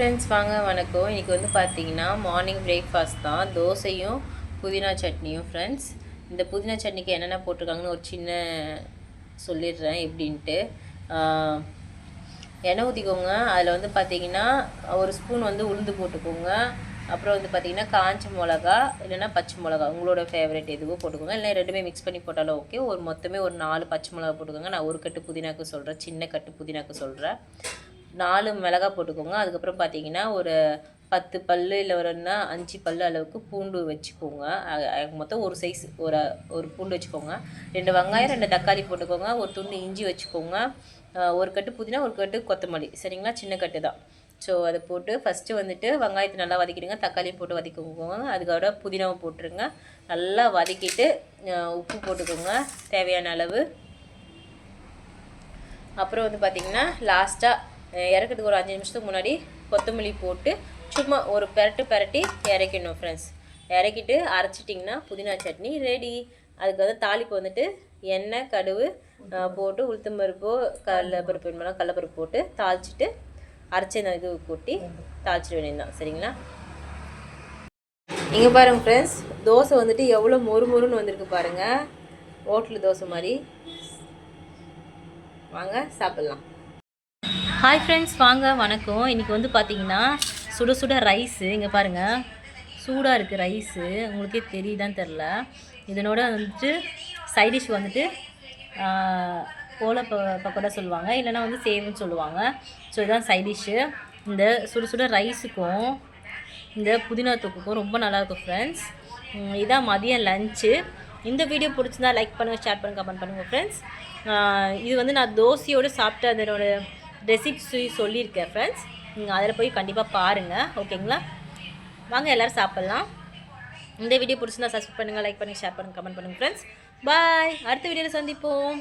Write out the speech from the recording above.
Friends வாங்க வணக்கம். இன்றைக்கி வந்து பார்த்தீங்கன்னா மார்னிங் பிரேக்ஃபாஸ்ட் தான், தோசையும் புதினா சட்னியும். ஃப்ரெண்ட்ஸ், இந்த புதினா சட்னிக்கு என்னென்ன போட்டிருக்காங்கன்னு ஒரு சின்ன சொல்லிடுறேன் எப்படின்ட்டு. எண்ணெய் ஊற்றிக்கோங்க. அதில் வந்து பார்த்தீங்கன்னா ஒரு ஸ்பூன் வந்து உளுந்து போட்டுக்கோங்க. அப்புறம் வந்து பார்த்திங்கன்னா காஞ்ச மிளகா இல்லைன்னா பச்சை மிளகா, உங்களோட ஃபேவரட் எதுவோ போட்டுக்கோங்க. இல்லை ரெண்டுமே மிக்ஸ் பண்ணி போட்டாலும் ஓகே. மொத்தமே ஒரு 4 பச்சை மிளகா போட்டுக்கோங்க. நான் ஒரு கட்டு புதினாக்கு சொல்கிறேன், சின்ன கட்டு புதினாக்கு சொல்கிறேன். 4 மிளகா போட்டுக்கோங்க. அதுக்கப்புறம் பார்த்தீங்கன்னா ஒரு 10 பல் இல்லை ஒரு 5 பல் அளவுக்கு பூண்டு வச்சுக்கோங்க. மொத்தம் ஒரு சைஸ் ஒரு பூண்டு வச்சுக்கோங்க. 2 வெங்காயம் 2 தக்காளி போட்டுக்கோங்க. ஒரு துண்டு இஞ்சி வச்சுக்கோங்க. ஒரு கட்டு புதினா, ஒரு கட்டு கொத்தமல்லி, சரிங்களா? சின்ன கட்டு தான். ஸோ அதை போட்டு ஃபஸ்ட்டு வந்துட்டு வெங்காயத்தை நல்லா வதக்கிடுங்க. தக்காளியும் போட்டு வதக்கிக்கோங்க. அதுக்கப்புறம் புதினாவை போட்டுருங்க. நல்லா வதக்கிட்டு உப்பு போட்டுக்கோங்க தேவையான அளவு. அப்புறம் வந்து பார்த்திங்கன்னா லாஸ்ட்டாக இறக்கிறதுக்கு ஒரு 5 நிமிஷத்துக்கு முன்னாடி கொத்தமல்லி போட்டு சும்மா ஒரு பெரட்டி இறக்கணும் ஃப்ரெண்ட்ஸ். இறக்கிட்டு அரைச்சிட்டிங்கன்னா புதினா சட்னி ரெடி. அதுக்கு வந்து தாளிப்பு வந்துட்டு எண்ணெய் கடுகு போட்டு உளுத்தம்பருப்போ கடலப்பருப்பு போட்டு தாளிச்சிட்டு அரைச்சி இது கொட்டி தாளிச்சிட வேண்டியதுதான், சரிங்களா? இங்கே பாருங்கள் ஃப்ரெண்ட்ஸ், தோசை வந்துட்டு எவ்வளோ மொறுன்னு வந்திருக்கு பாருங்கள், ஹோட்டல் தோசை மாதிரி. வாங்க சாப்பிட்லாம். ஹாய் ஃப்ரெண்ட்ஸ், வாங்க வணக்கம். இன்றைக்கி வந்து பார்த்திங்கன்னா சுட சுட ரைஸு. இங்கே பாருங்கள், சூடாக இருக்குது ரைஸு, உங்களுக்கே தெரியுதான்னு தெரில. இதனோட வந்துட்டு சைடிஷ் வந்துட்டு பக்கோடா சொல்லுவாங்க, இல்லைனா வந்து சேவுன்னு சொல்லுவாங்க. ஸோ இதுதான் சைடிஷ்ஷு. இந்த சுட ரைஸுக்கும் இந்த புதினா தொக்குக்கும் ரொம்ப நல்லாயிருக்கும் ஃப்ரெண்ட்ஸ். இதுதான் மதியம் லஞ்சு. இந்த வீடியோ பிடிச்சிருந்தா லைக் பண்ணுங்கள், ஷேர் பண்ணுங்கள், கமெண்ட் பண்ணுங்கள் ஃப்ரெண்ட்ஸ். இது வந்து நான் தோசையோடு சாப்பிட்டு அதனோட ரெசிப்ஸி சொல்லியிருக்கேன் ஃப்ரெண்ட்ஸ். நீங்கள் அதில் போய் கண்டிப்பாக பாருங்கள், ஓகேங்களா? வாங்க எல்லோரும் சாப்பிட்லாம். இந்த வீடியோ பிடிச்சிருந்தா சப்ஸ்கிரைப் பண்ணுங்கள், லைக் பண்ணுங்கள், ஷேர் பண்ணுங்கள், கமெண்ட் பண்ணுங்கள் ஃப்ரெண்ட்ஸ். பாய். அடுத்த வீடியோவில் சந்திப்போம்.